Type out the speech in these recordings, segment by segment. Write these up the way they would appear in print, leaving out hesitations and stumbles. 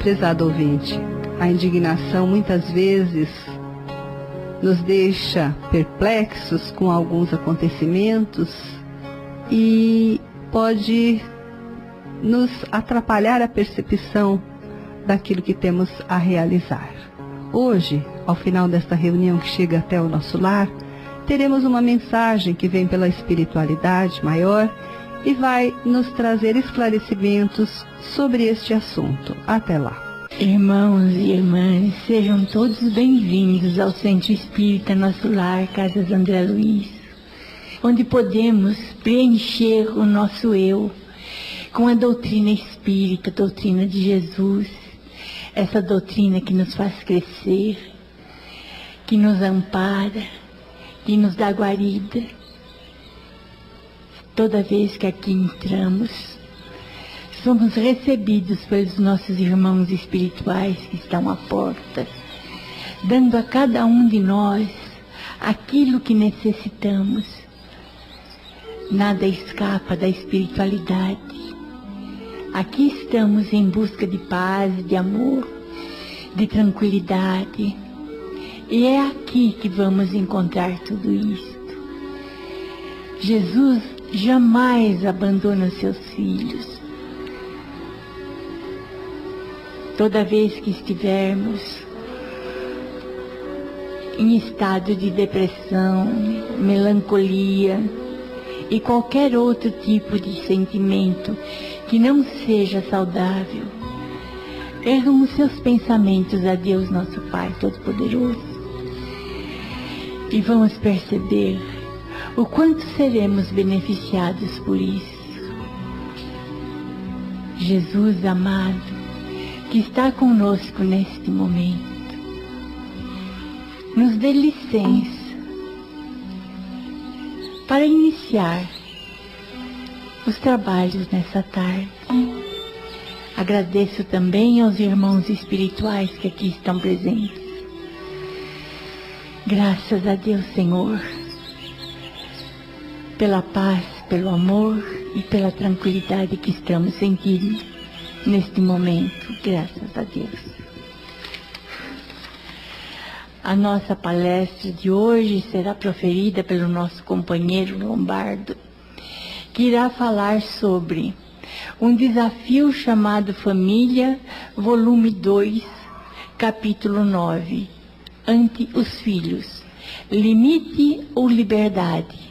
Prezado ouvinte, a indignação muitas vezes nos deixa perplexos com alguns acontecimentos e pode nos atrapalhar a percepção daquilo que temos a realizar. Hoje, ao final desta reunião que chega até o nosso lar, teremos uma mensagem que vem pela espiritualidade maior e vai nos trazer esclarecimentos sobre este assunto. Até lá. Irmãos e irmãs, sejam todos bem-vindos ao Centro Espírita Nosso Lar, Casas André Luiz, onde podemos preencher o nosso eu com a doutrina espírita, a doutrina de Jesus, essa doutrina que nos faz crescer, que nos ampara, que nos dá guarida. Toda vez que aqui entramos, somos recebidos pelos nossos irmãos espirituais que estão à porta, dando a cada um de nós aquilo que necessitamos. Nada escapa da espiritualidade. Aqui estamos em busca de paz, de amor, de tranquilidade. E é aqui que vamos encontrar tudo isto. Jesus jamais abandona seus filhos. Toda vez que estivermos em estado de depressão, melancolia e qualquer outro tipo de sentimento que não seja saudável, ergamos seus pensamentos a Deus nosso Pai Todo-Poderoso e vamos perceber o quanto seremos beneficiados por isso. Jesus amado, que está conosco neste momento, nos dê licença para iniciar os trabalhos nessa tarde. Agradeço também aos irmãos espirituais que aqui estão presentes. Graças a Deus, Senhor, pela paz, pelo amor e pela tranquilidade que estamos sentindo neste momento. Graças a Deus. A nossa palestra de hoje será proferida pelo nosso companheiro Lombardo, que irá falar sobre um desafio chamado Família, volume 2, capítulo 9, ante os filhos, limite ou liberdade.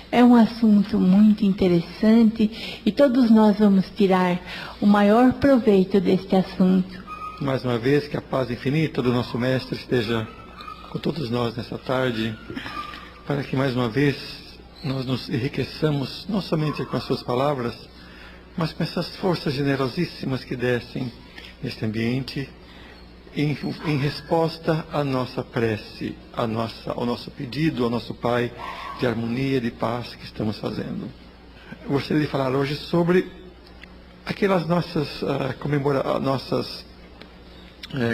É um assunto muito interessante e todos nós vamos tirar o maior proveito deste assunto. Mais uma vez, que a paz infinita do nosso Mestre esteja com todos nós nessa tarde, para que mais uma vez nós nos enriqueçamos, não somente com as suas palavras, mas com essas forças generosíssimas que descem neste ambiente, em resposta à nossa prece, ao nosso pedido, ao nosso Pai de harmonia, de paz que estamos fazendo. Eu gostaria de falar hoje sobre aquelas nossas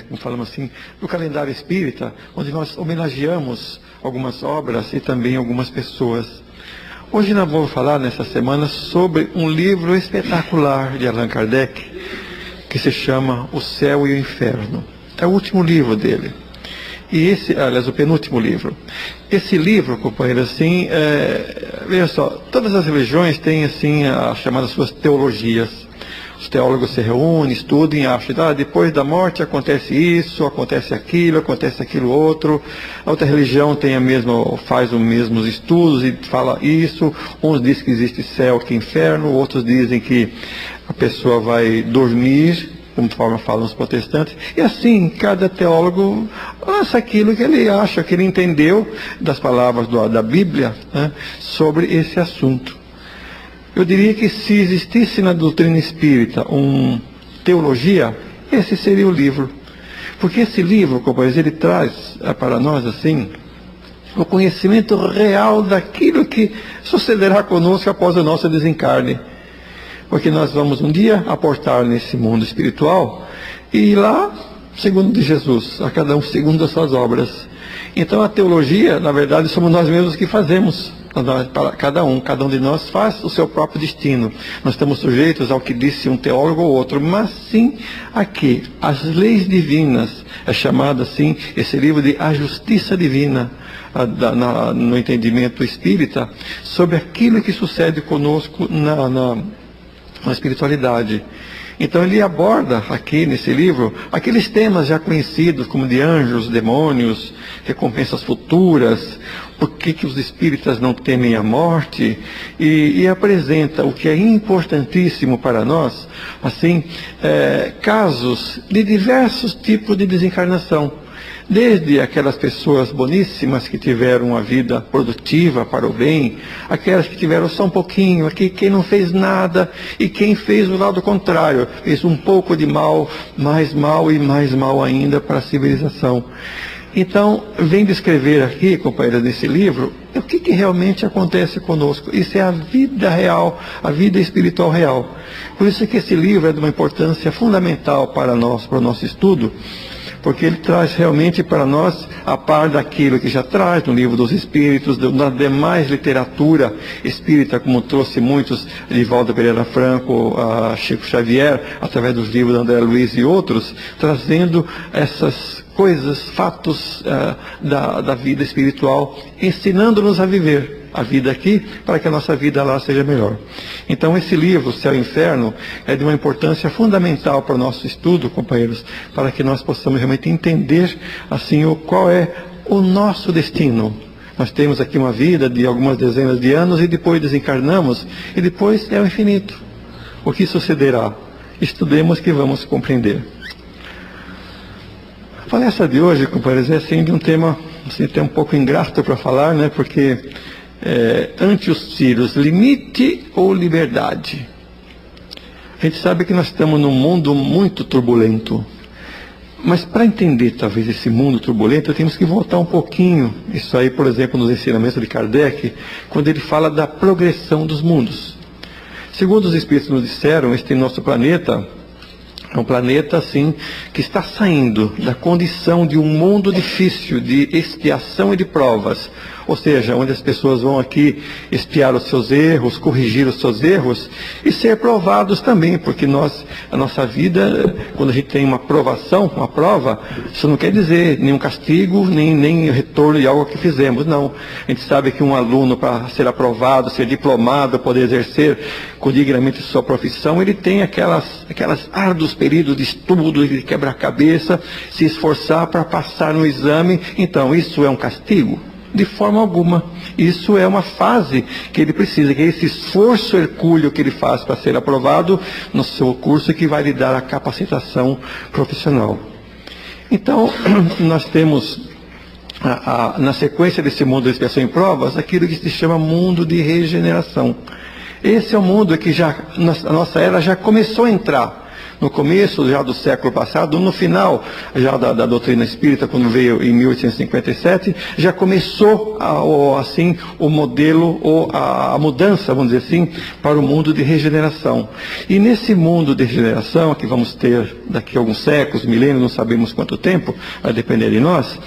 como falamos assim, do calendário espírita, onde nós homenageamos algumas obras e também algumas pessoas. Hoje nós vamos falar nessa semana sobre um livro espetacular de Allan Kardec, que se chama O Céu e o Inferno. É o último livro dele. E o penúltimo livro. Esse livro, companheiro, assim, veja só, todas as religiões têm, assim, as chamadas suas teologias. Os teólogos se reúnem, estudam e acham, depois da morte acontece isso, acontece aquilo outro. A outra religião faz os mesmos estudos e fala isso. Uns dizem que existe céu, que inferno, outros dizem que a pessoa vai dormir, conforme falam os protestantes. E assim, cada teólogo lança aquilo que ele acha, que ele entendeu das palavras da Bíblia, né, sobre esse assunto. Eu diria que se existisse na doutrina espírita uma teologia, esse seria o livro. Porque esse livro, companheiros, ele traz para nós, assim, o conhecimento real daquilo que sucederá conosco após o nosso desencarne. Porque nós vamos um dia aportar nesse mundo espiritual e lá, segundo de Jesus, a cada um segundo as suas obras. Então a teologia, na verdade, somos nós mesmos que fazemos. Para cada um de nós faz o seu próprio destino. Nós estamos sujeitos ao que disse um teólogo ou outro, mas sim aqui, as leis divinas, é chamado assim, esse livro de A Justiça Divina, no entendimento espírita, sobre aquilo que sucede conosco na espiritualidade. Então ele aborda aqui nesse livro aqueles temas já conhecidos, como de anjos, demônios, recompensas futuras, por que os espíritas não temem a morte, e apresenta o que é importantíssimo para nós, assim, casos de diversos tipos de desencarnação. Desde aquelas pessoas boníssimas que tiveram uma vida produtiva para o bem, aquelas que tiveram só um pouquinho, aqui quem não fez nada, e quem fez o lado contrário, fez um pouco de mal, mais mal e mais mal ainda para a civilização. Então, vem descrever aqui, companheiros, nesse livro, o que realmente acontece conosco. Isso é a vida real, a vida espiritual real. Por isso é que esse livro é de uma importância fundamental para nós, para o nosso estudo, porque ele traz realmente para nós, a par daquilo que já traz no Livro dos Espíritos, da demais literatura espírita, como trouxe muitos, Divaldo Pereira Franco, Chico Xavier, através dos livros de André Luiz e outros, trazendo essas coisas, fatos da vida espiritual, ensinando-nos a viver a vida aqui, para que a nossa vida lá seja melhor. Então esse livro, Céu e Inferno, é de uma importância fundamental para o nosso estudo, companheiros, para que nós possamos realmente entender assim qual é o nosso destino. Nós temos aqui uma vida de algumas dezenas de anos e depois desencarnamos, e depois é o infinito. O que sucederá? Estudemos que vamos compreender. A palestra de hoje, companheiros, é assim de um tema assim, até um pouco ingrato para falar, né? Porque ante os tiros, limite ou liberdade? A gente sabe que nós estamos num mundo muito turbulento, mas para entender talvez esse mundo turbulento, temos que voltar um pouquinho. Isso aí, por exemplo, nos ensinamentos de Kardec, quando ele fala da progressão dos mundos. Segundo os Espíritos nos disseram, este nosso planeta é um planeta assim que está saindo da condição de um mundo difícil, de expiação e de provas. Ou seja, onde as pessoas vão aqui expiar os seus erros, corrigir os seus erros e ser provados também, porque a nossa vida, quando a gente tem uma provação, uma prova, isso não quer dizer nenhum castigo, nem retorno de algo que fizemos, não. A gente sabe que um aluno, para ser aprovado, ser diplomado, poder exercer dignamente sua profissão, ele tem aquelas árduos períodos de estudo, de quebra-cabeça, se esforçar para passar no exame. Então, isso é um castigo? De forma alguma. Isso é uma fase que ele precisa, que é esse esforço hercúleo que ele faz para ser aprovado no seu curso, que vai lhe dar a capacitação profissional. Então, nós temos, na sequência desse mundo de expiação e provas, aquilo que se chama mundo de regeneração. Esse é o mundo que a nossa era já começou a entrar. No começo já do século passado, no final já da doutrina espírita, quando veio em 1857, já começou o modelo, ou a mudança, vamos dizer assim, para o mundo de regeneração. E nesse mundo de regeneração, que vamos ter daqui a alguns séculos, milênios, não sabemos quanto tempo, vai depender de nós,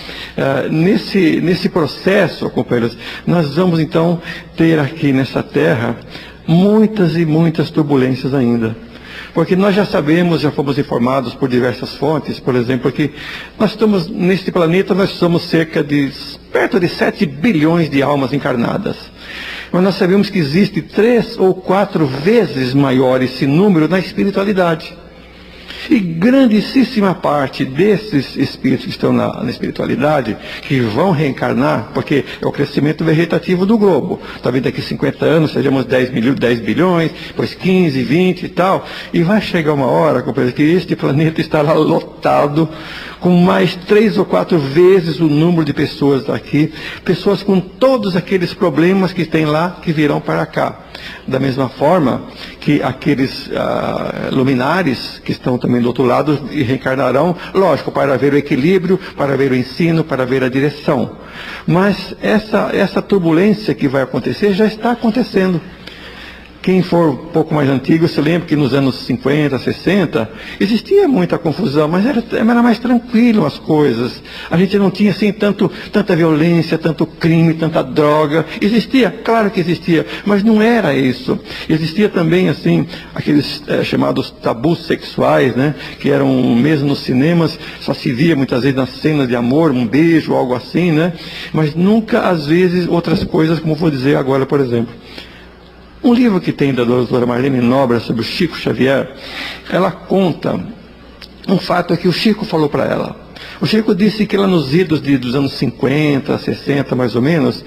nesse processo, companheiros, nós vamos então ter aqui nessa terra muitas e muitas turbulências ainda. Porque nós já sabemos, já fomos informados por diversas fontes, por exemplo, que nós estamos, neste planeta, nós somos perto de 7 bilhões de almas encarnadas. Mas nós sabemos que existe 3 ou 4 vezes maior esse número na espiritualidade. E grandíssima parte desses espíritos que estão na espiritualidade, que vão reencarnar, porque é o crescimento vegetativo do globo. Talvez daqui a 50 anos sejamos 10 bilhões, depois 15, 20 e tal. E vai chegar uma hora, companheiro, que este planeta estará lotado com mais 3 ou 4 vezes o número de pessoas aqui. Pessoas com todos aqueles problemas que tem lá, que virão para cá. Da mesma forma que aqueles luminares que estão também do outro lado e reencarnarão, lógico, para ver o equilíbrio, para ver o ensino, para ver a direção. Mas essa turbulência que vai acontecer já está acontecendo. Quem for um pouco mais antigo, se lembra que nos anos 50, 60, existia muita confusão, mas era mais tranquilo as coisas. A gente não tinha assim tanta violência, tanto crime, tanta droga. Existia, claro que existia, mas não era isso. Existia também assim aqueles chamados tabus sexuais, né? Que eram mesmo nos cinemas, só se via muitas vezes nas cenas de amor, um beijo, algo assim, né? Mas nunca, às vezes, outras coisas, como vou dizer agora, por exemplo. Um livro que tem da doutora Marlene Nóbrega sobre o Chico Xavier, ela conta um fato que o Chico falou para ela. O Chico disse que lá nos idos dos anos 50, 60 mais ou menos,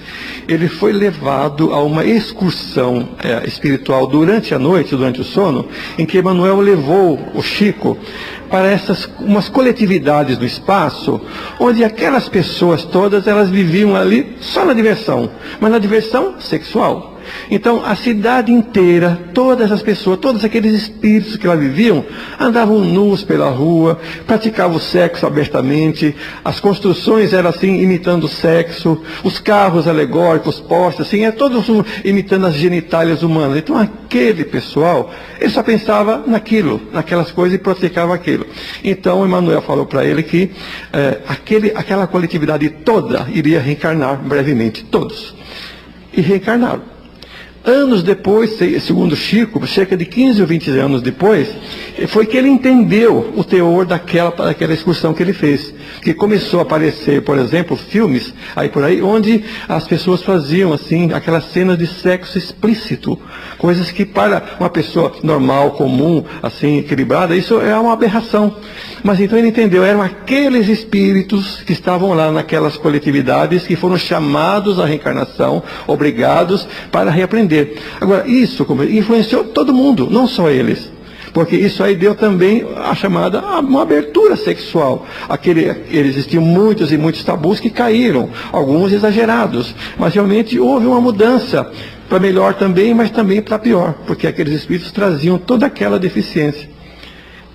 ele foi levado a uma excursão espiritual durante a noite, durante o sono, em que Emmanuel levou o Chico para umas coletividades no espaço, onde aquelas pessoas todas, elas viviam ali só na diversão, mas na diversão sexual. Então, a cidade inteira, todas as pessoas, todos aqueles espíritos que lá viviam, andavam nus pela rua, praticavam o sexo abertamente, as construções eram assim, imitando o sexo, os carros alegóricos, postes, assim, todos imitando as genitálias humanas. Então, aquele pessoal, ele só pensava naquilo, naquelas coisas e praticava aquilo. Então, Emmanuel falou para ele que aquela coletividade toda iria reencarnar brevemente, todos. E reencarnaram. Anos depois, segundo Chico, cerca de 15 ou 20 anos depois, foi que ele entendeu o teor daquela excursão que ele fez. Que começou a aparecer, por exemplo, filmes, aí por aí, onde as pessoas faziam, assim, aquelas cenas de sexo explícito. Coisas que para uma pessoa normal, comum, assim, equilibrada, isso é uma aberração. Mas então ele entendeu, eram aqueles espíritos que estavam lá naquelas coletividades, que foram chamados à reencarnação, obrigados para reaprender. Agora, isso influenciou todo mundo, não só eles. Porque isso aí deu também a chamada, uma abertura sexual. Existiam muitos e muitos tabus que caíram, alguns exagerados. Mas realmente houve uma mudança, para melhor também, mas também para pior. Porque aqueles espíritos traziam toda aquela deficiência.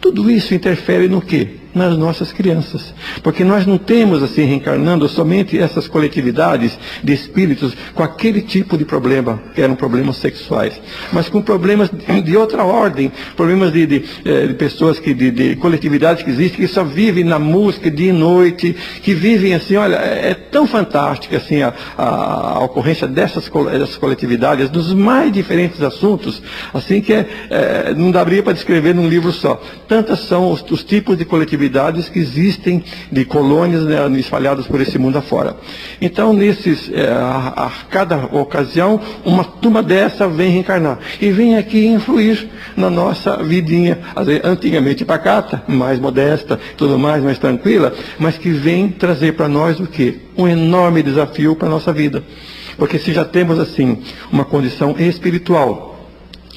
Tudo isso interfere no quê? Nas nossas crianças. Porque nós não temos, assim, reencarnando somente essas coletividades de espíritos com aquele tipo de problema, que eram problemas sexuais, mas com problemas de outra ordem, problemas de pessoas, de coletividades que existem, que só vivem na música dia e noite, que vivem assim, olha, é tão fantástica assim a ocorrência dessas coletividades, dos mais diferentes assuntos, assim que não daria para descrever num livro só. Tantas são os tipos de coletividades que existem, de colônias, né, espalhadas por esse mundo afora. Então, a cada ocasião, uma turma dessa vem reencarnar. E vem aqui influir na nossa vidinha, antigamente pacata, mais modesta, tudo mais tranquila, mas que vem trazer para nós o quê? Um enorme desafio para a nossa vida. Porque se já temos, assim, uma condição espiritual,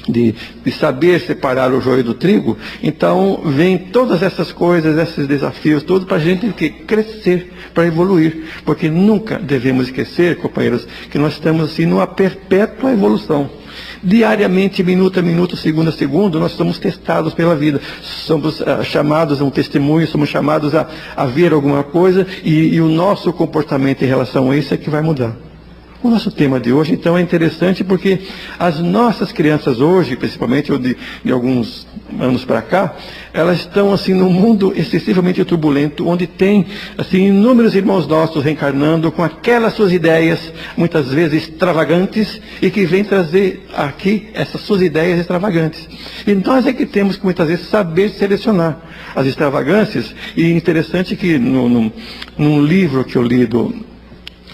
de saber separar o joio do trigo, então vem todas essas coisas, esses desafios, todos para a gente crescer, para evoluir, porque nunca devemos esquecer, companheiros, que nós estamos assim numa perpétua evolução. Diariamente, minuto a minuto, segundo a segundo, nós somos testados pela vida, somos chamados a um testemunho, somos chamados a ver alguma coisa, e o nosso comportamento em relação a isso é que vai mudar. O nosso tema de hoje, então, é interessante porque as nossas crianças hoje, principalmente de alguns anos para cá, elas estão, assim, num mundo excessivamente turbulento, onde tem, assim, inúmeros irmãos nossos reencarnando com aquelas suas ideias, muitas vezes extravagantes, e que vêm trazer aqui essas suas ideias extravagantes. E nós é que temos que, muitas vezes, saber selecionar as extravagâncias. E interessante que, num livro que eu li do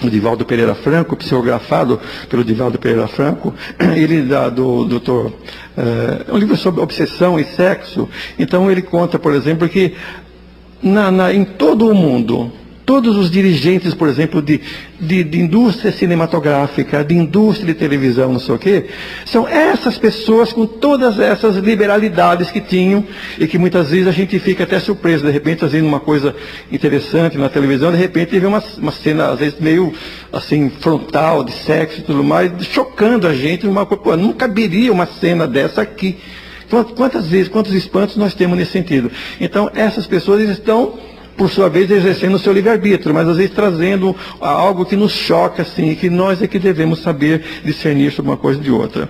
Divaldo Pereira Franco, psicografado pelo Divaldo Pereira Franco, ele do doutor, é um livro sobre obsessão e sexo. Então ele conta, por exemplo, que em todo o mundo, todos os dirigentes, por exemplo, de indústria cinematográfica, de indústria de televisão, não sei o quê, são essas pessoas com todas essas liberalidades que tinham, e que muitas vezes a gente fica até surpreso, de repente fazendo uma coisa interessante na televisão, de repente vê uma cena, às vezes, meio assim, frontal, de sexo e tudo mais, chocando a gente, não caberia uma cena dessa aqui. Quantos espantos nós temos nesse sentido? Então, essas pessoas estão, por sua vez, exercendo o seu livre-arbítrio, mas às vezes trazendo algo que nos choca, assim, e que nós é que devemos saber discernir sobre uma coisa e de outra.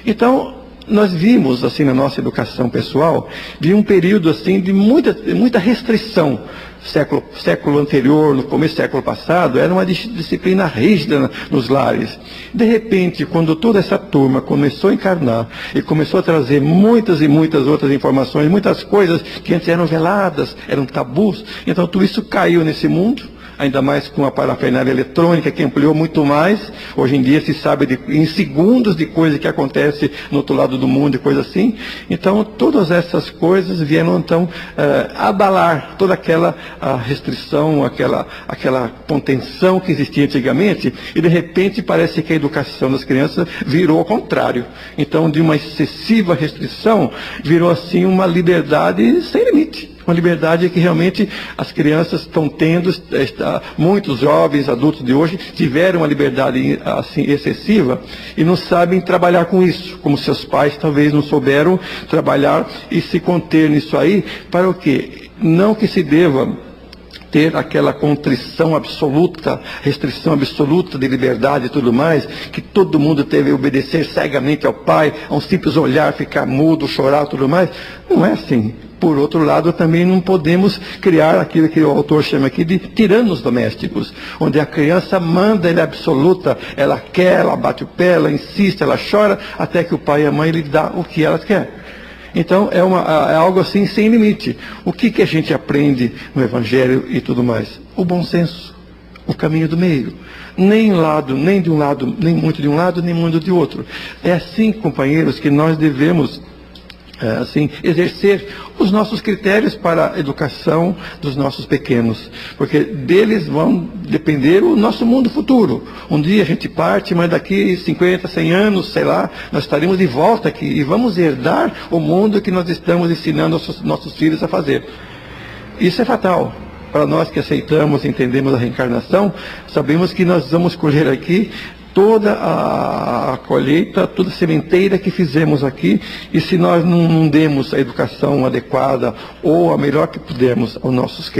Então, nós vimos, assim, na nossa educação pessoal, de um período, assim, de muita restrição. Século anterior, no começo do século passado, era uma disciplina rígida nos lares. De repente, quando toda essa turma começou a encarnar e começou a trazer muitas e muitas outras informações, muitas coisas que antes eram veladas, eram tabus, então tudo isso caiu nesse mundo. Ainda mais com a parafernália eletrônica, que ampliou muito mais. Hoje em dia se sabe em segundos de coisa que acontece no outro lado do mundo e coisa assim. Então, todas essas coisas vieram, então, abalar toda aquela restrição, aquela contenção que existia antigamente, e de repente parece que a educação das crianças virou ao contrário. Então, de uma excessiva restrição, virou assim uma liberdade sem limite. Uma liberdade que realmente as crianças estão tendo, muitos jovens, adultos de hoje, tiveram uma liberdade assim excessiva e não sabem trabalhar com isso, como seus pais talvez não souberam trabalhar e se conter nisso aí, para o quê? Não que se deva ter aquela contrição absoluta, restrição absoluta de liberdade e tudo mais, que todo mundo teve que obedecer cegamente ao pai, a um simples olhar, ficar mudo, chorar e tudo mais. Não é assim. Por outro lado, também não podemos criar aquilo que o autor chama aqui de tiranos domésticos, onde a criança manda, ela é absoluta, ela quer, ela bate o pé, ela insiste, ela chora, até que o pai e a mãe lhe dão o que ela quer. Então, é algo assim sem limite. O que a gente aprende no Evangelho e tudo mais? O bom senso, o caminho do meio. Nem de um lado, nem muito de um lado, nem muito de outro. É assim, companheiros, que nós devemos assim, exercer os nossos critérios para a educação dos nossos pequenos, porque deles vão depender o nosso mundo futuro. Um dia a gente parte, mas daqui 50, 100 anos, sei lá, nós estaremos de volta aqui e vamos herdar o mundo que nós estamos ensinando aos nossos filhos a fazer. Isso é fatal. Para nós que aceitamos, entendemos a reencarnação, sabemos que nós vamos colher aqui toda a colheita, toda a sementeira que fizemos aqui, e se nós não demos a educação adequada ou a melhor que pudermos aos nossas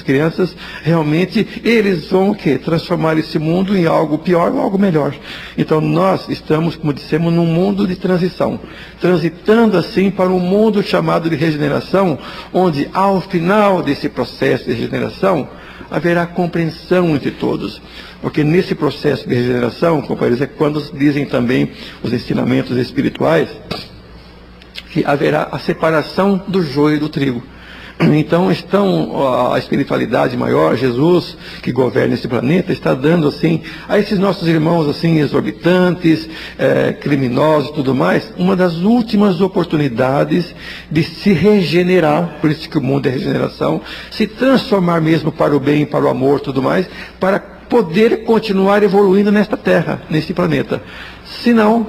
crianças, realmente eles vão o quê? Transformar esse mundo em algo pior ou algo melhor. Então nós estamos, como dissemos, num mundo de transição, transitando assim para um mundo chamado de regeneração, onde ao final desse processo de regeneração haverá compreensão entre todos. Porque nesse processo de regeneração, companheiros, é quando dizem também os ensinamentos espirituais que haverá a separação do joio e do trigo. Então a espiritualidade maior, Jesus, que governa esse planeta, está dando assim a esses nossos irmãos assim exorbitantes, criminosos e tudo mais, uma das últimas oportunidades de se regenerar, por isso que o mundo é regeneração, se transformar mesmo para o bem, para o amor e tudo mais, para poder continuar evoluindo nesta terra, nesse planeta. Se não,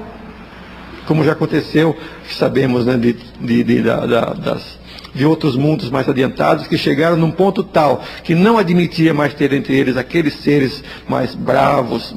como já aconteceu, sabemos, né, de outros mundos mais adiantados, que chegaram num ponto tal que não admitia mais ter entre eles aqueles seres mais bravos,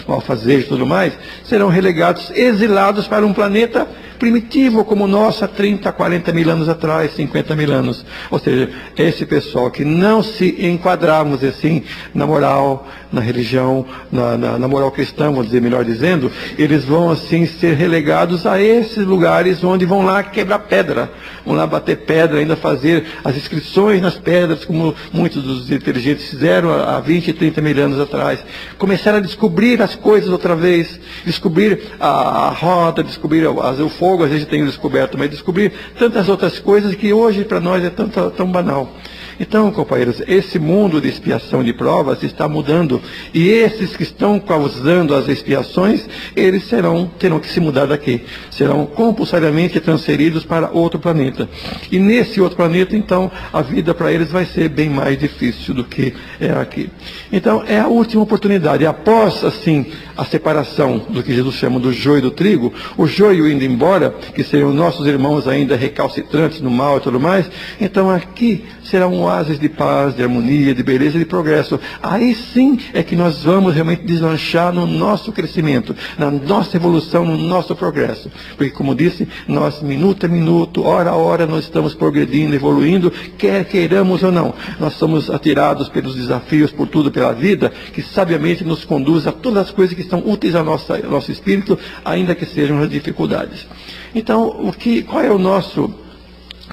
malfazejos e tudo mais, serão relegados, exilados para um planeta primitivo como o nosso há 30, 40 mil anos atrás, 50 mil anos. Ou seja, esse pessoal que não se enquadramos assim na moral, na religião, na moral cristã, vamos dizer, melhor dizendo, eles vão assim ser relegados a esses lugares onde vão lá quebrar pedra, vão lá bater pedra, ainda fazer as inscrições nas pedras, como muitos dos inteligentes fizeram há 20, 30 mil anos atrás. Começaram a descobrir as coisas outra vez, descobrir a roda, descobrir o fogo, às vezes tem descoberto, mas descobrir tantas outras coisas que hoje para nós é tão banal. Então, companheiros, esse mundo de expiação de provas está mudando, e esses que estão causando as expiações, eles terão que se mudar daqui, serão compulsoriamente transferidos para outro planeta. E nesse outro planeta, então, a vida para eles vai ser bem mais difícil do que é aqui. Então, é a última oportunidade. Após, assim, a separação do que Jesus chama do joio e do trigo, o joio indo embora, que seriam nossos irmãos ainda recalcitrantes no mal e tudo mais, então aqui será um oásis de paz, de harmonia, de beleza e de progresso. Aí sim é que nós vamos realmente deslanchar no nosso crescimento, na nossa evolução, no nosso progresso. Porque, como disse, nós, minuto a minuto, hora a hora, nós estamos progredindo, evoluindo, quer queiramos ou não. Nós somos atirados pelos desafios, por tudo, pela vida, que sabiamente nos conduz a todas as coisas que são úteis ao nosso espírito, ainda que sejam as dificuldades. Então, qual é o nosso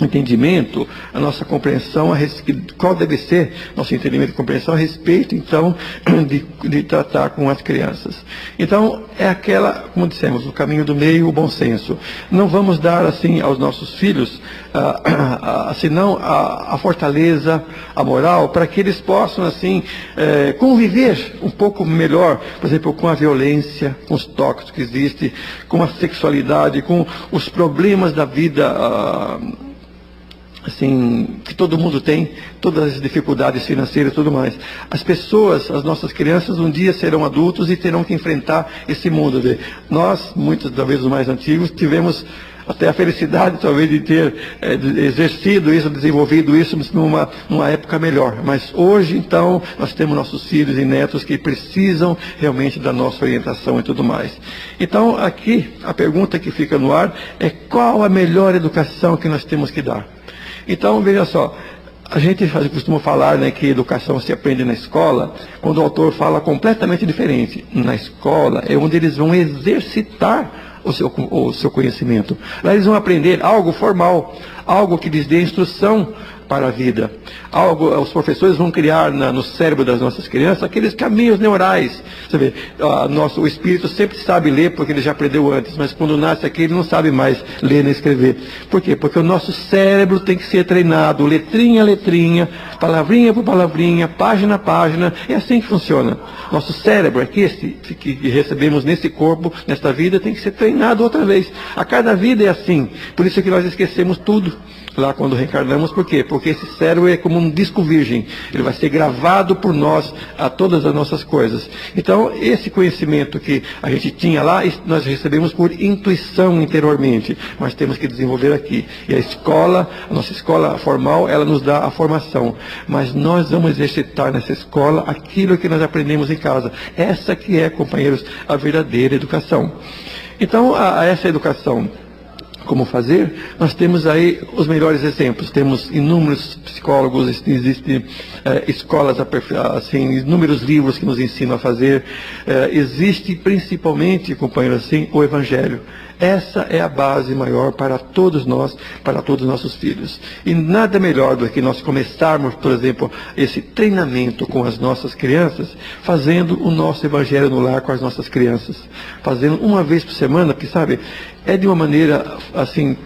entendimento, a nossa compreensão, qual deve ser nosso entendimento e compreensão a respeito, então, de tratar com as crianças? Então, é aquela, como dissemos, o caminho do meio, o bom senso. Não vamos dar, assim, aos nossos filhos, senão a fortaleza, a moral, para que eles possam, assim, conviver um pouco melhor, por exemplo, com a violência, com os tóxicos que existem, com a sexualidade, com os problemas da vida, assim, que todo mundo tem, todas as dificuldades financeiras e tudo mais. As pessoas, as nossas crianças, um dia serão adultos e terão que enfrentar esse mundo. Nós, muitos, talvez os mais antigos, tivemos até a felicidade, talvez, de ter exercido isso, desenvolvido isso numa época melhor. Mas hoje, então, nós temos nossos filhos e netos que precisam realmente da nossa orientação e tudo mais. Então, aqui, a pergunta que fica no ar é: qual a melhor educação que nós temos que dar? Então, veja só, a gente costuma falar, né, que educação se aprende na escola, quando o autor fala completamente diferente. Na escola é onde eles vão exercitar o seu conhecimento. Lá eles vão aprender algo formal, algo que lhes dê instrução para a vida. Os professores vão criar no cérebro das nossas crianças aqueles caminhos neurais. Você vê, o espírito sempre sabe ler porque ele já aprendeu antes, mas quando nasce aqui ele não sabe mais ler nem escrever. Por quê? Porque o nosso cérebro tem que ser treinado, letrinha a letrinha, palavrinha por palavrinha, página a página. É assim que funciona. Nosso cérebro, que recebemos nesse corpo, nesta vida, tem que ser treinado outra vez. A cada vida é assim. Por isso que nós esquecemos tudo lá quando reencarnamos. Por quê? Porque esse cérebro é como um disco virgem. Ele vai ser gravado por nós a todas as nossas coisas. Então, esse conhecimento que a gente tinha lá, nós recebemos por intuição interiormente. Mas temos que desenvolver aqui. E a nossa escola formal, ela nos dá a formação. Mas nós vamos exercitar nessa escola aquilo que nós aprendemos em casa. Essa que é, companheiros, a verdadeira educação. Então, essa educação, como fazer, nós temos aí os melhores exemplos. Temos inúmeros psicólogos, existem escolas, assim, inúmeros livros que nos ensinam a fazer. Existe principalmente, companheiro, assim, o Evangelho. Essa é a base maior para todos nós, para todos os nossos filhos. E nada melhor do que nós começarmos, por exemplo, esse treinamento com as nossas crianças, fazendo o nosso Evangelho no lar com as nossas crianças. Fazendo uma vez por semana, porque, sabe, é de uma maneira, assim,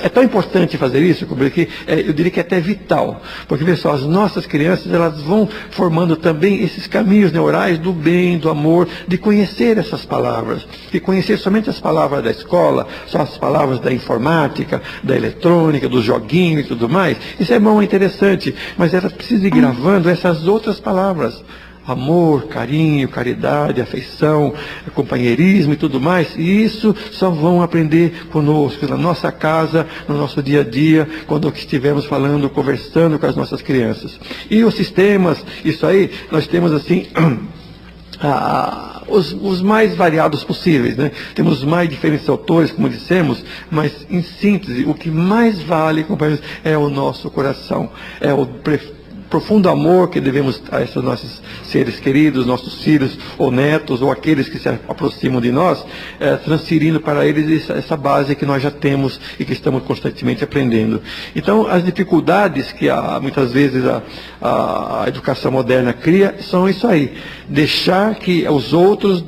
é tão importante fazer isso, porque eu diria que é até vital. Porque, pessoal, as nossas crianças, elas vão formando também esses caminhos neurais do bem, do amor, de conhecer essas palavras. De conhecer somente as palavras da escola, só as palavras da informática, da eletrônica, do joguinho e tudo mais. Isso é bom, é interessante, mas elas precisam ir gravando essas outras palavras. Amor, carinho, caridade, afeição, companheirismo e tudo mais. E isso só vão aprender conosco, na nossa casa, no nosso dia a dia, quando estivermos falando, conversando com as nossas crianças. E os sistemas, isso aí, nós temos assim, os mais variados possíveis, né? Temos os mais diferentes autores, como dissemos, mas em síntese, o que mais vale, companheiros, é o nosso coração, é o profundo amor que devemos a esses nossos seres queridos, nossos filhos ou netos, ou aqueles que se aproximam de nós, transferindo para eles essa base que nós já temos e que estamos constantemente aprendendo. Então, as dificuldades que muitas vezes a educação moderna cria são isso aí. Deixar que os outros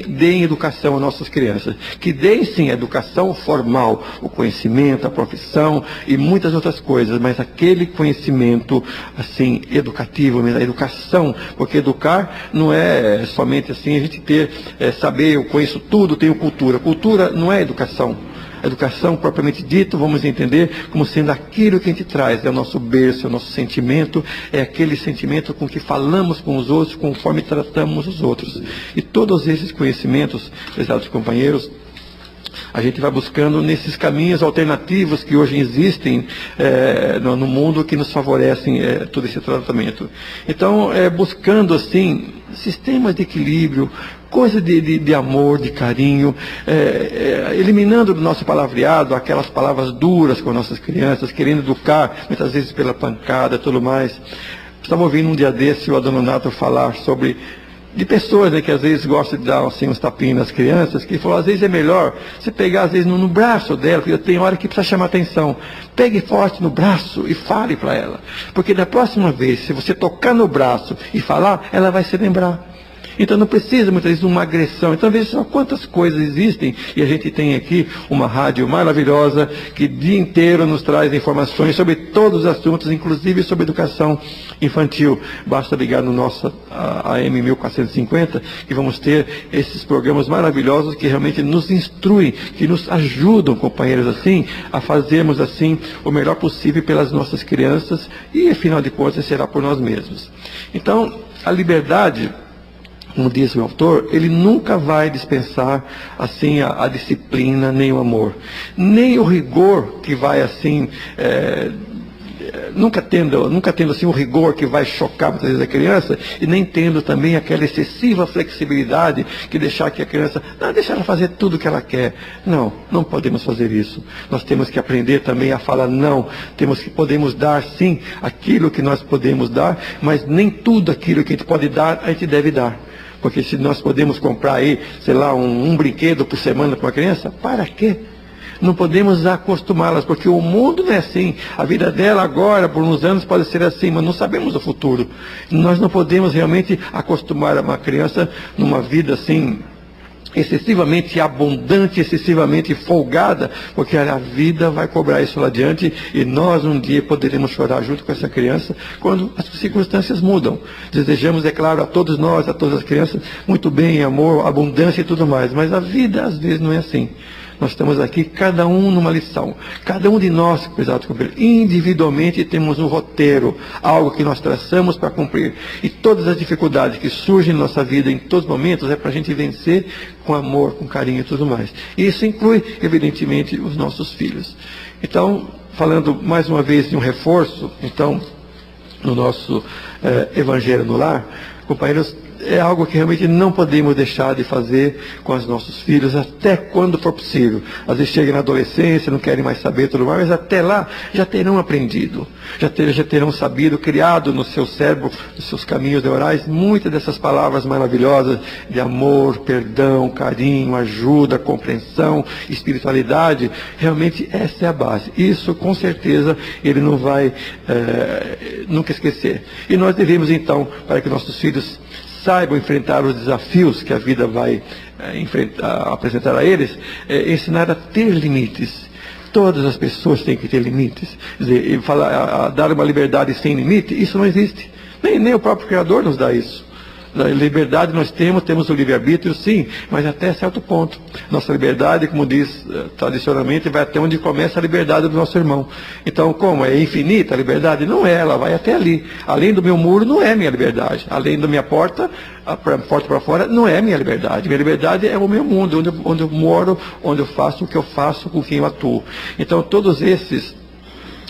deem educação às nossas crianças. Que deem, sim, a educação formal, o conhecimento, a profissão e muitas outras coisas, mas aquele conhecimento, assim, educativo, a educação, porque educar não é somente assim, a gente saber, eu conheço tudo, tenho cultura. Cultura não é educação. Educação, propriamente dito, vamos entender como sendo aquilo que a gente traz, é o nosso berço, é o nosso sentimento, é aquele sentimento com que falamos com os outros, conforme tratamos os outros. E todos esses conhecimentos, prezados companheiros, A gente vai buscando nesses caminhos alternativos que hoje existem no mundo, que nos favorecem todo esse tratamento. Então, buscando assim sistemas de equilíbrio, coisa de amor, de carinho, eliminando do nosso palavreado aquelas palavras duras com nossas crianças, querendo educar, muitas vezes pela pancada e tudo mais. Estava ouvindo um dia desse o Adoniato falar sobre de pessoas, né, que às vezes gostam de dar assim, uns tapinhos nas crianças, que falou, às vezes é melhor você pegar às vezes no braço dela, porque tem hora que precisa chamar atenção. Pegue forte no braço e fale para ela, porque da próxima vez, se você tocar no braço e falar, ela vai se lembrar. Então não precisa muitas vezes de uma agressão. Então veja só quantas coisas existem, e a gente tem aqui uma rádio maravilhosa que o dia inteiro nos traz informações sobre todos os assuntos, inclusive sobre educação infantil. Basta ligar no nosso AM 1450 que vamos ter esses programas maravilhosos que realmente nos instruem, que nos ajudam, companheiros, assim, a fazermos assim o melhor possível pelas nossas crianças e, afinal de contas, será por nós mesmos. Então, a liberdade, como diz o autor, ele nunca vai dispensar assim a disciplina, nem o amor, nem o rigor que vai assim, nunca tendo assim o rigor que vai chocar muitas vezes a criança, e nem tendo também aquela excessiva flexibilidade que deixar que a criança, deixa ela fazer tudo o que ela quer. Não podemos fazer isso. Nós temos que aprender também a falar não. Podemos dar sim aquilo que nós podemos dar, mas nem tudo aquilo que a gente pode dar, a gente deve dar. Porque se nós podemos comprar aí, sei lá, um brinquedo por semana para uma criança, para quê? Não podemos acostumá-las, porque o mundo não é assim. A vida dela agora, por uns anos, pode ser assim, mas não sabemos o futuro. Nós não podemos realmente acostumar uma criança numa vida assim, excessivamente abundante, excessivamente folgada, porque a vida vai cobrar isso lá adiante, e nós um dia poderemos chorar junto com essa criança quando as circunstâncias mudam. Desejamos, é claro, a todos nós, a todas as crianças, muito bem, amor, abundância e tudo mais, mas a vida às vezes não é assim. Nós estamos aqui, cada um numa lição. Cada um de nós, prezado companheiro, individualmente temos um roteiro, algo que nós traçamos para cumprir. E todas as dificuldades que surgem na nossa vida, em todos os momentos, é para a gente vencer com amor, com carinho e tudo mais. E isso inclui, evidentemente, os nossos filhos. Então, falando mais uma vez de um reforço, então, no nosso Evangelho no Lar, companheiros, é algo que realmente não podemos deixar de fazer com os nossos filhos, até quando for possível. Às vezes chegam na adolescência, não querem mais saber tudo mais, mas até lá já terão aprendido, já terão sabido, criado no seu cérebro, nos seus caminhos neurais, muitas dessas palavras maravilhosas de amor, perdão, carinho, ajuda, compreensão, espiritualidade. Realmente essa é a base. Isso com certeza ele não vai nunca esquecer. E nós devemos então, para que nossos filhos saibam enfrentar os desafios que a vida vai apresentar a eles, ensinar a ter limites. Todas as pessoas têm que ter limites. Quer dizer, dar uma liberdade sem limite, isso não existe. Nem o próprio Criador nos dá isso. A liberdade nós temos o livre-arbítrio, sim, mas até certo ponto. Nossa liberdade, como diz tradicionalmente, vai até onde começa a liberdade do nosso irmão. Então, como? É infinita a liberdade? Não é, ela vai até ali. Além do meu muro, não é minha liberdade. Além da minha porta para fora, não é minha liberdade. Minha liberdade é o meu mundo, onde eu moro, onde eu faço o que eu faço, com quem eu atuo. Então, todos esses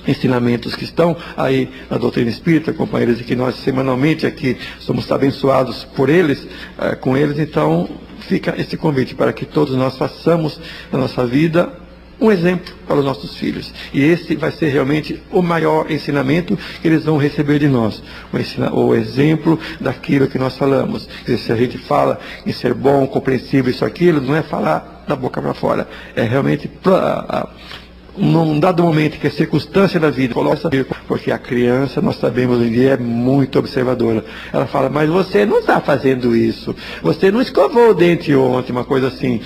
ensinamentos que estão aí na doutrina espírita, companheiros, e que nós semanalmente aqui somos abençoados por eles, com eles, então fica esse convite para que todos nós façamos na nossa vida um exemplo para os nossos filhos. E esse vai ser realmente o maior ensinamento que eles vão receber de nós. O exemplo daquilo que nós falamos. Quer dizer, se a gente fala em ser bom, compreensível, isso, aquilo, não é falar da boca para fora. É realmente num dado momento que a circunstância da vida coloca, porque a criança, nós sabemos hoje em dia, é muito observadora. Ela fala, mas você não está fazendo isso, você não escovou o dente ontem, uma coisa assim.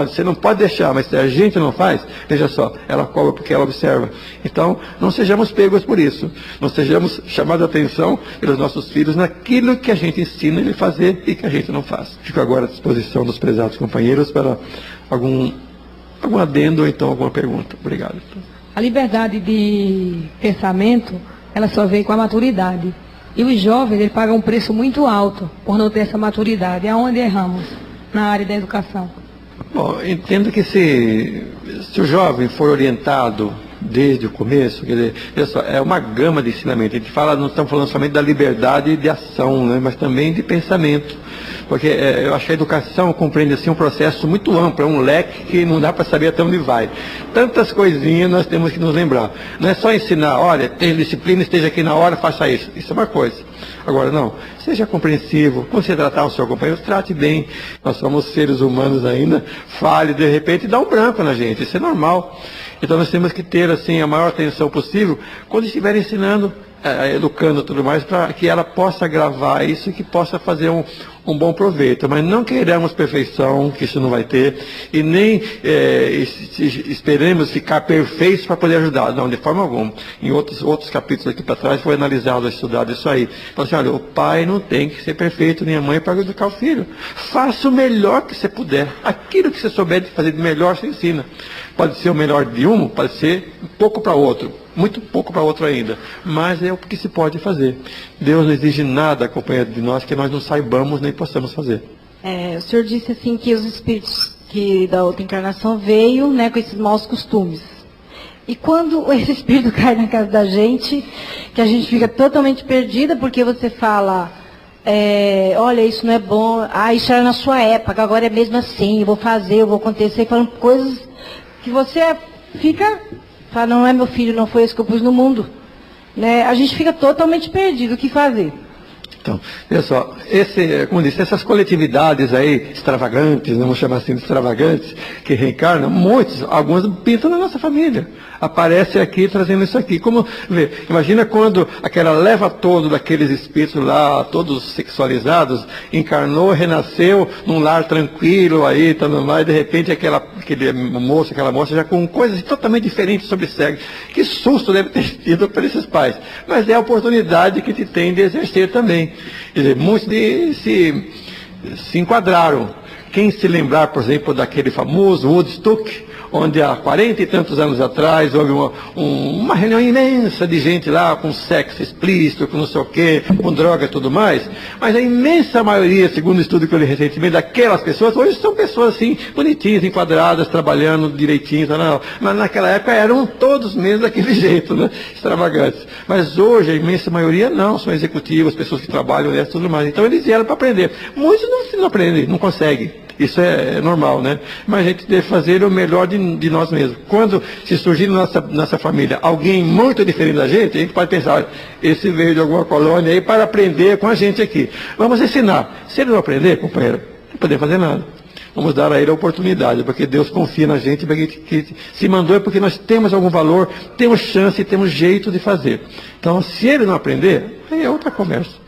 Você não pode deixar, mas se a gente não faz, veja só, ela cobra porque ela observa. Então, não sejamos pegos por isso, não sejamos chamados a atenção pelos nossos filhos naquilo que a gente ensina ele a fazer e que a gente não faz. Fico agora à disposição dos prezados companheiros para algum adendo ou então alguma pergunta. Obrigado. A liberdade de pensamento, ela só vem com a maturidade. E os jovens, eles pagam um preço muito alto por não ter essa maturidade. É onde erramos na área da educação. Bom, entendo que se o jovem for orientado desde o começo, quer dizer, pessoal, é uma gama de ensinamento. A gente fala, não estamos falando somente da liberdade de ação, né, mas também de pensamento. Porque eu acho que a educação compreende assim um processo muito amplo, é um leque que não dá para saber até onde vai. Tantas coisinhas nós temos que nos lembrar. Não é só ensinar, olha, tem disciplina, esteja aqui na hora, faça isso. Isso é uma coisa. Agora, não, seja compreensivo. Quando você tratar o seu companheiro, trate bem. Nós somos seres humanos ainda, fale de repente e dá um branco na gente, isso é normal. Então nós temos que ter assim a maior atenção possível quando estiver ensinando, educando tudo mais, para que ela possa gravar isso e que possa fazer um bom proveito. Mas não queiramos perfeição, que isso não vai ter, e nem esperemos ficar perfeitos para poder ajudar. Não, de forma alguma. Em outros capítulos aqui para trás foi analisado, estudado isso aí. Então assim, olha, o pai não tem que ser perfeito, nem a mãe para educar o filho. Faça o melhor que você puder. Aquilo que você souber de fazer de melhor, você ensina. Pode ser o melhor de um, pode ser pouco para outro, muito pouco para outro ainda, mas é o que se pode fazer. Deus não exige nada, companheiro, de nós que nós não saibamos nem possamos fazer. O senhor disse assim que os espíritos que da outra encarnação veio, né, com esses maus costumes. E quando esse espírito cai na casa da gente, que a gente fica totalmente perdida, porque você fala, olha, isso não é bom, isso era na sua época, agora é mesmo assim, eu vou fazer, eu vou acontecer, falando coisas que você fala, não é meu filho, não foi esse que eu pus no mundo. Né? A gente fica totalmente perdido, o que fazer? Então, olha só, como disse, essas coletividades aí, extravagantes, vamos chamar assim de extravagantes, que reencarnam, algumas pintam na nossa família. Aparece aqui trazendo isso aqui. Como vê, imagina quando aquela leva toda daqueles espíritos lá, todos sexualizados, encarnou, renasceu num lar tranquilo aí, tudo mais, de repente aquele moço, aquela moça já com coisas totalmente diferentes sobre sexo. Que susto deve ter tido para esses pais. Mas é a oportunidade que te tem de exercer também. Quer dizer, muitos se enquadraram. Quem se lembrar, por exemplo, daquele famoso Woodstock, onde há 40 e tantos anos atrás houve uma reunião imensa de gente lá com sexo explícito, com não sei o quê, com droga e tudo mais, mas a imensa maioria, segundo o estudo que eu li recentemente, daquelas pessoas, hoje são pessoas assim, bonitinhas, enquadradas, trabalhando direitinho, não. Mas naquela época eram todos mesmo daquele jeito, né? Extravagantes. Mas hoje a imensa maioria não, são executivos, pessoas que trabalham nessa e tudo mais. Então eles vieram para aprender. Muitos não aprendem, não conseguem. Isso é normal, né? Mas a gente deve fazer o melhor de nós mesmos. Quando se surgir na nossa família alguém muito diferente da gente, a gente pode pensar, olha, esse veio de alguma colônia aí para aprender com a gente aqui. Vamos ensinar. Se ele não aprender, companheiro, não podemos fazer nada. Vamos dar a ele a oportunidade, porque Deus confia na gente, porque que se mandou é porque nós temos algum valor, temos chance, temos jeito de fazer. Então, se ele não aprender, aí é outra conversa.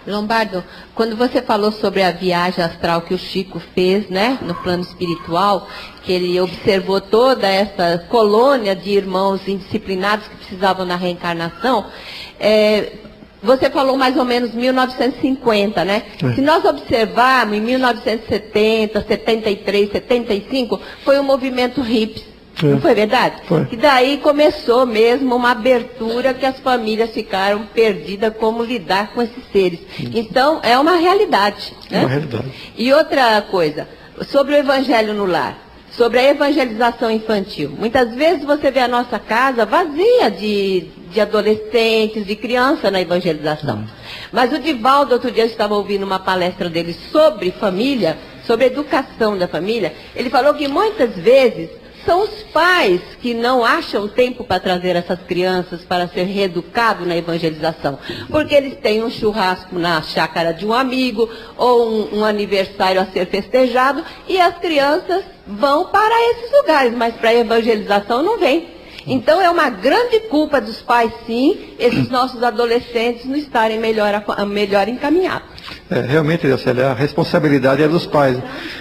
Lombardo, quando você falou sobre a viagem astral que o Chico fez, né, no plano espiritual, que ele observou toda essa colônia de irmãos indisciplinados que precisavam da reencarnação, você falou mais ou menos 1950, né? Se nós observarmos, em 1970, 73, 75, foi um movimento hippie. Não foi verdade? Foi. E daí começou mesmo uma abertura que as famílias ficaram perdidas como lidar com esses seres. Então, é uma realidade. Né? É uma realidade. E outra coisa, sobre o evangelho no lar, sobre a evangelização infantil. Muitas vezes você vê a nossa casa vazia de adolescentes, de criança na evangelização. Mas o Divaldo, outro dia eu estava ouvindo uma palestra dele sobre família, sobre a educação da família. Ele falou que muitas vezes são os pais que não acham tempo para trazer essas crianças para ser reeducado na evangelização. Porque eles têm um churrasco na chácara de um amigo, ou um aniversário a ser festejado, e as crianças vão para esses lugares, mas para a evangelização não vêm. Então é uma grande culpa dos pais, sim, esses nossos adolescentes não estarem melhor encaminhados. Realmente, a responsabilidade é dos pais,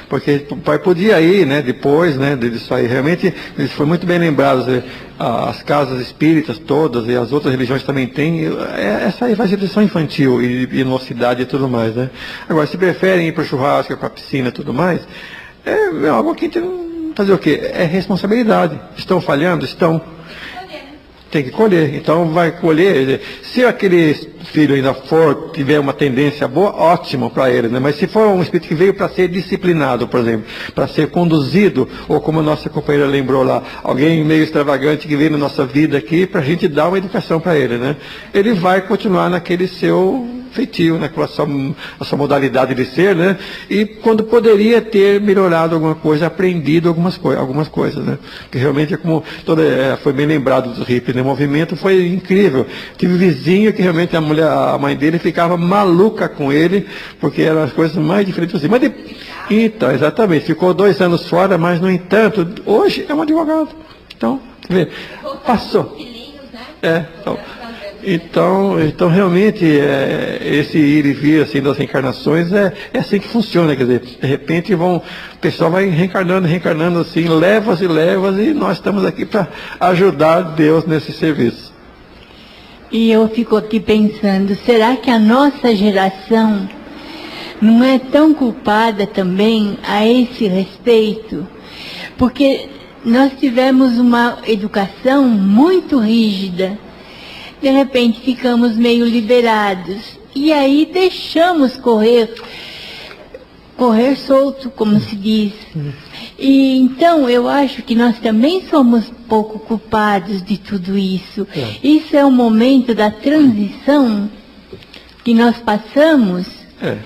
porque o pai podia ir, né, depois, né, disso aí. Realmente, isso foi muito bem lembrado. As casas espíritas todas e as outras religiões também têm essa evangelização infantil e mocidade e tudo mais, né. Agora, se preferem ir para o churrasco, para a piscina e tudo mais, é algo que a gente não fazer o quê? É responsabilidade. Estão falhando? Estão. Tem que colher. Então vai colher. Se aquele filho ainda tiver uma tendência boa, ótimo para ele, né? Mas se for um espírito que veio para ser disciplinado, por exemplo, para ser conduzido, ou como a nossa companheira lembrou lá, alguém meio extravagante que veio na nossa vida aqui para a gente dar uma educação para ele, né? Ele vai continuar naquele seu feitio, né, com a sua modalidade de ser, né, e quando poderia ter melhorado alguma coisa, aprendido algumas coisas, né, que realmente é como foi bem lembrado dos hippies, né, o movimento foi incrível. Tive um vizinho que realmente a mãe dele ficava maluca com ele, porque eram as coisas mais diferentes assim. Então, exatamente, ficou 2 anos fora, mas no entanto, hoje é um advogado. Então, vê, passou. Então realmente, esse ir e vir assim, das reencarnações é assim que funciona, quer dizer, de repente o pessoal vai reencarnando assim, levas e levas, e nós estamos aqui para ajudar Deus nesse serviço. E eu fico aqui pensando, será que a nossa geração não é tão culpada também a esse respeito? Porque nós tivemos uma educação muito rígida. De repente ficamos meio liberados. E aí deixamos correr solto, como se diz. E então eu acho que nós também somos pouco culpados de tudo isso. Isso é o momento da transição que nós passamos.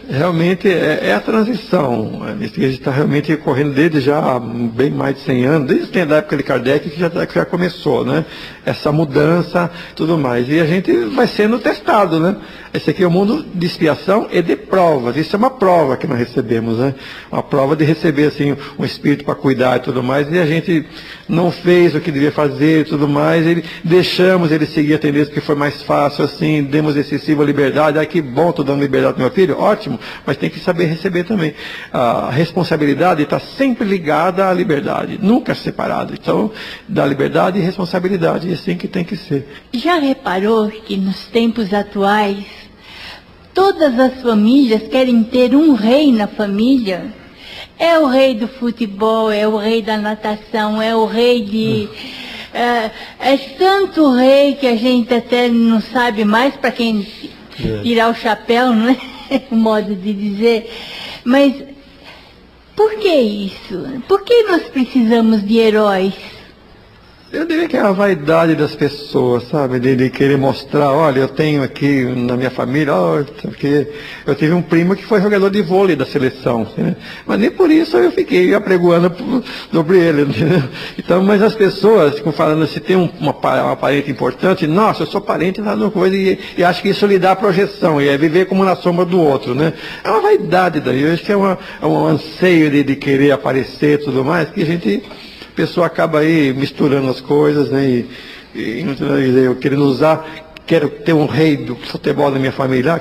Realmente é a transição. A gente está realmente correndo desde já bem mais de 100 anos, desde a época de Kardec que já começou, né? Essa mudança, tudo mais. E a gente vai sendo testado, né? Esse aqui é o mundo de expiação e de provas. Isso é uma prova que nós recebemos, né? Uma prova de receber assim um espírito para cuidar e tudo mais. E a gente não fez o que devia fazer e tudo mais. Deixamos ele seguir a tendência que foi mais fácil, assim, demos excessiva liberdade. Que bom, estou dando liberdade para meu filho. Ótimo, mas tem que saber receber também. A responsabilidade está sempre ligada à liberdade, nunca separada. Então, da liberdade e responsabilidade, é assim que tem que ser. Já reparou que nos tempos atuais, todas as famílias querem ter um rei na família? É o rei do futebol, é o rei da natação, é o rei de... É tanto rei que a gente até não sabe mais para quem tirar o chapéu, não é? O modo de dizer. Mas por que isso? Por que nós precisamos de heróis? Eu diria que é a vaidade das pessoas, sabe? De querer mostrar, olha, eu tenho aqui na minha família, porque eu tive um primo que foi jogador de vôlei da seleção, né? Mas nem por isso eu fiquei apregoando sobre ele, entendeu? Então, mas as pessoas ficam falando, se tem uma parente importante, nossa, eu sou parente lá no coisa, e acho que isso lhe dá projeção, e é viver como na sombra do outro, né? É uma vaidade daí, eu acho que é um anseio de querer aparecer e tudo mais, que a pessoa acaba aí misturando as coisas, né? E eu querendo quero ter um rei do futebol na minha família,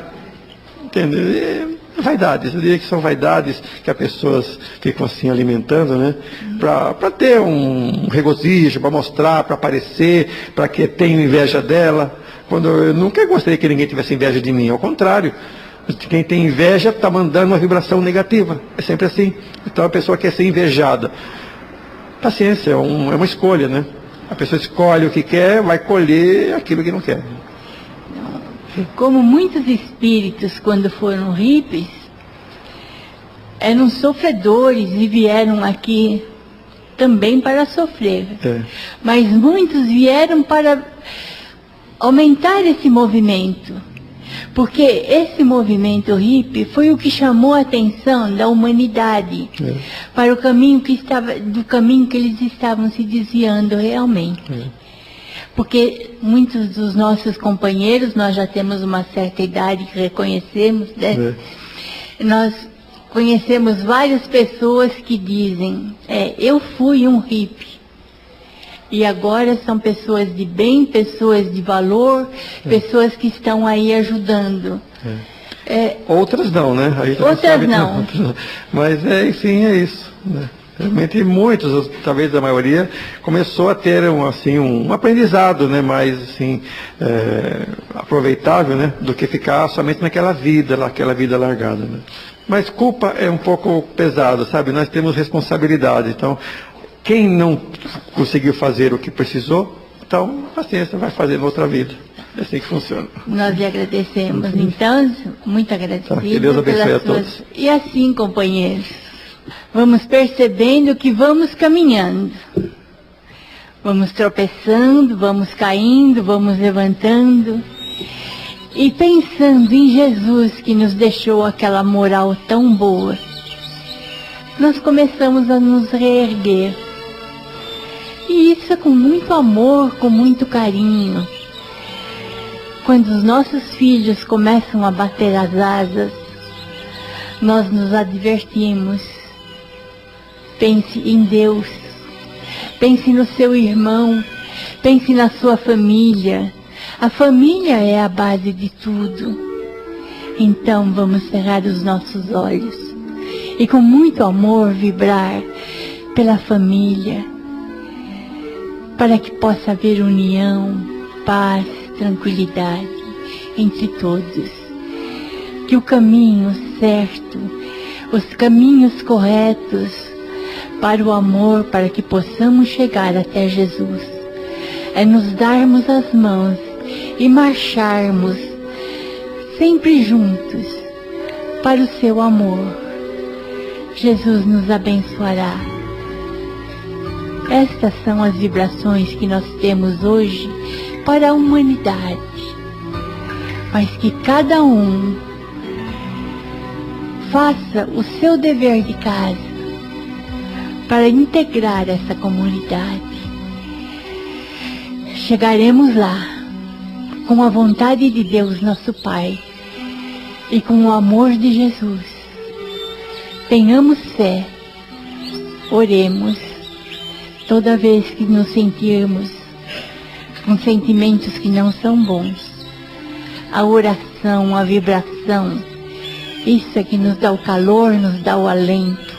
entendeu? Vaidades, eu diria que são vaidades que as pessoas ficam assim alimentando, né? Para ter um regozijo, para mostrar, para aparecer, para que tenham inveja dela. Quando eu nunca gostaria que ninguém tivesse inveja de mim, ao contrário. Quem tem inveja está mandando uma vibração negativa, é sempre assim. Então a pessoa quer ser invejada. Paciência, é uma escolha, né? A pessoa escolhe o que quer, vai colher aquilo que não quer. Como muitos espíritos, quando foram hippies, eram sofredores e vieram aqui também para sofrer. Mas muitos vieram para aumentar esse movimento. Porque esse movimento hippie foi o que chamou a atenção da humanidade para o caminho do caminho que eles estavam se desviando realmente. Porque muitos dos nossos companheiros, nós já temos uma certa idade que reconhecemos, né? Nós conhecemos várias pessoas que dizem, eu fui um hippie. E agora são pessoas de bem, pessoas de valor, pessoas que estão aí ajudando. Outras não, né? Outras não. Mas, enfim, é isso, né? Realmente muitos, talvez a maioria, começou a ter um aprendizado, né, mais assim, aproveitável, né, do que ficar somente naquela vida largada, né? Mas culpa é um pouco pesado, sabe? Nós temos responsabilidade, então quem não conseguiu fazer o que precisou, Então, paciência, vai fazer na outra vida. É assim que funciona. Nós lhe agradecemos, então, muito agradecidos. Que Deus abençoe a todos. E assim, companheiros, vamos percebendo que vamos caminhando. Vamos tropeçando, vamos caindo, vamos levantando. E pensando em Jesus, que nos deixou aquela moral tão boa, nós começamos a nos reerguer. E isso é com muito amor, com muito carinho. Quando os nossos filhos começam a bater as asas, nós nos advertimos. Pense em Deus, pense no seu irmão, pense na sua família. A família é a base de tudo. Então vamos cerrar os nossos olhos e com muito amor vibrar pela família, para que possa haver união, paz, tranquilidade entre todos. Que o caminho certo, os caminhos corretos para o amor, para que possamos chegar até Jesus, é nos darmos as mãos e marcharmos sempre juntos para o seu amor. Jesus nos abençoará. Estas são as vibrações que nós temos hoje para a humanidade, mas que cada um faça o seu dever de casa para integrar essa comunidade. Chegaremos lá com a vontade de Deus, nosso Pai, e com o amor de Jesus. Tenhamos fé, oremos, toda vez que nos sentirmos com sentimentos que não são bons. A oração, a vibração, isso é que nos dá o calor, nos dá o alento.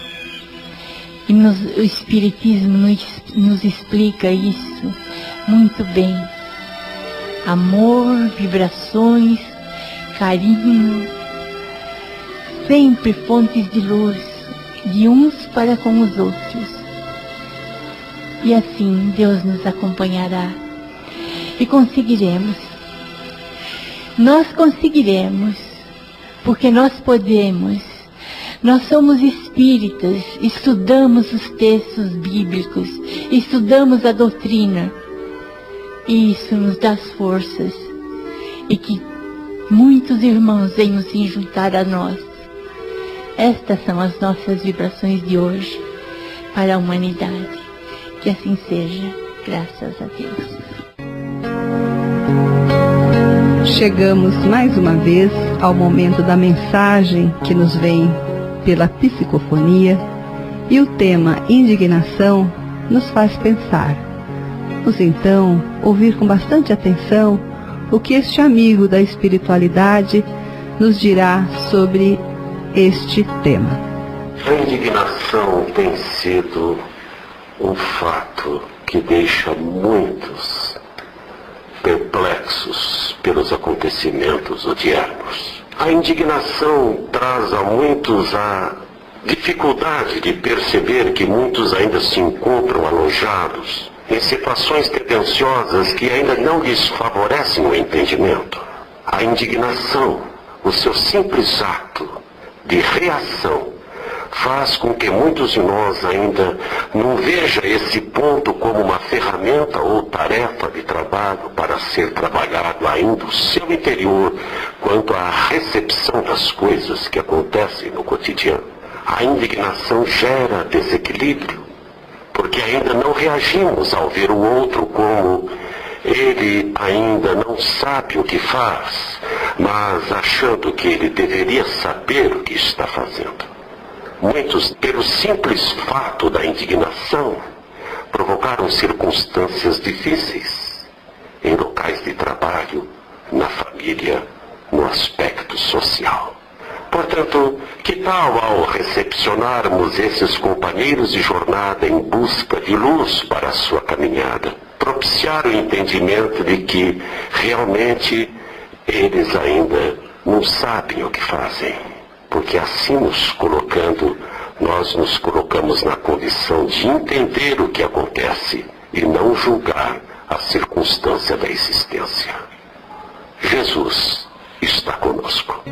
E o Espiritismo nos explica isso muito bem. Amor, vibrações, carinho, sempre fontes de luz, de uns para com os outros. E assim Deus nos acompanhará. E conseguiremos. Nós conseguiremos, porque nós podemos. Nós somos espíritas, estudamos os textos bíblicos, estudamos a doutrina. E isso nos dá forças. E que muitos irmãos venham se juntar a nós. Estas são as nossas vibrações de hoje para a humanidade. Que assim seja, graças a Deus. Chegamos mais uma vez ao momento da mensagem que nos vem pela psicofonia, e o tema indignação nos faz pensar. Vamos então ouvir com bastante atenção o que este amigo da espiritualidade nos dirá sobre este tema. A indignação tem sido um fato que deixa muitos perplexos pelos acontecimentos odiernos. A indignação traz a muitos a dificuldade de perceber que muitos ainda se encontram alojados em situações tendenciosas que ainda não lhes favorecem o entendimento. A indignação, o seu simples ato de reação, faz com que muitos de nós ainda não vejam esse ponto como uma ferramenta ou tarefa de trabalho para ser trabalhado ainda o seu interior quanto à recepção das coisas que acontecem no cotidiano. A indignação gera desequilíbrio, porque ainda não reagimos ao ver o outro como ele ainda não sabe o que faz, mas achando que ele deveria saber o que está fazendo. Muitos, pelo simples fato da indignação, provocaram circunstâncias difíceis em locais de trabalho, na família, no aspecto social. Portanto, que tal ao recepcionarmos esses companheiros de jornada em busca de luz para a sua caminhada, propiciar o entendimento de que realmente eles ainda não sabem o que fazem? Porque assim nos colocando, nós nos colocamos na condição de entender o que acontece e não julgar a circunstância da existência. Jesus está conosco.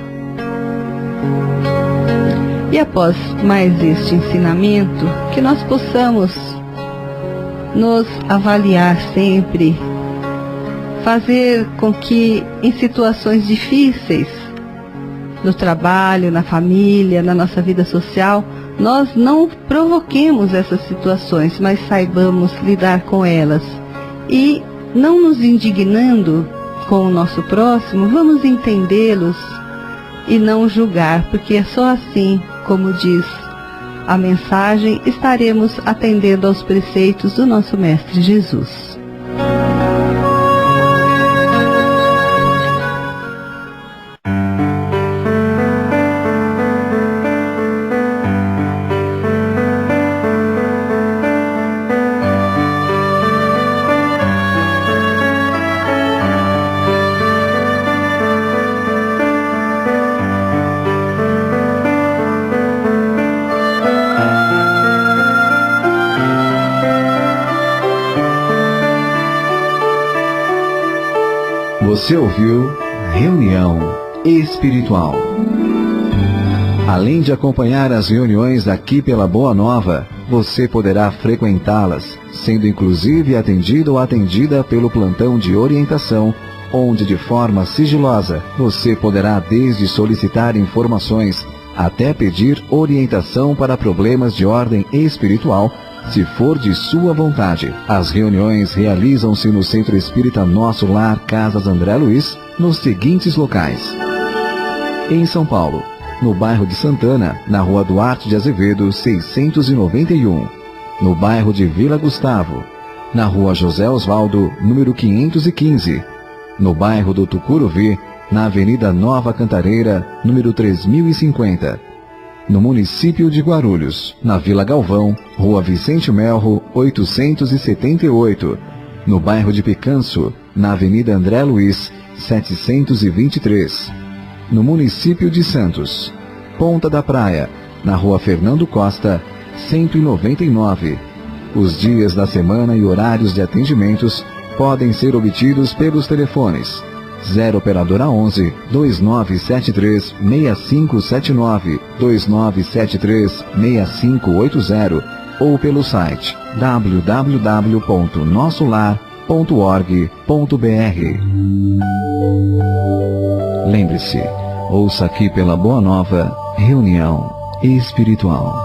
E após mais este ensinamento, que nós possamos nos avaliar sempre, fazer com que em situações difíceis, no trabalho, na família, na nossa vida social, nós não provoquemos essas situações, mas saibamos lidar com elas. E não nos indignando com o nosso próximo, vamos entendê-los e não julgar, porque é só assim, como diz a mensagem, estaremos atendendo aos preceitos do nosso Mestre Jesus. Você ouviu Reunião Espiritual. Além de acompanhar as reuniões aqui pela Boa Nova, você poderá frequentá-las, sendo inclusive atendido ou atendida pelo plantão de orientação, onde de forma sigilosa você poderá desde solicitar informações até pedir orientação para problemas de ordem espiritual, se for de sua vontade. As reuniões realizam-se no Centro Espírita Nosso Lar Casas André Luiz, nos seguintes locais: em São Paulo, no bairro de Santana, na Rua Duarte de Azevedo, 691. No bairro de Vila Gustavo, na Rua José Osvaldo, número 515. No bairro do Tucuruvi, na Avenida Nova Cantareira, número 3050. No município de Guarulhos, na Vila Galvão, Rua Vicente Melro, 878. No bairro de Picanço, na Avenida André Luiz, 723. No município de Santos, Ponta da Praia, na Rua Fernando Costa, 199. Os dias da semana e horários de atendimentos podem ser obtidos pelos telefones 0 operadora 11 2973 6579 2973 6580 ou pelo site www.nossolar.org.br. Lembre-se, ouça aqui pela Boa Nova, Reunião Espiritual.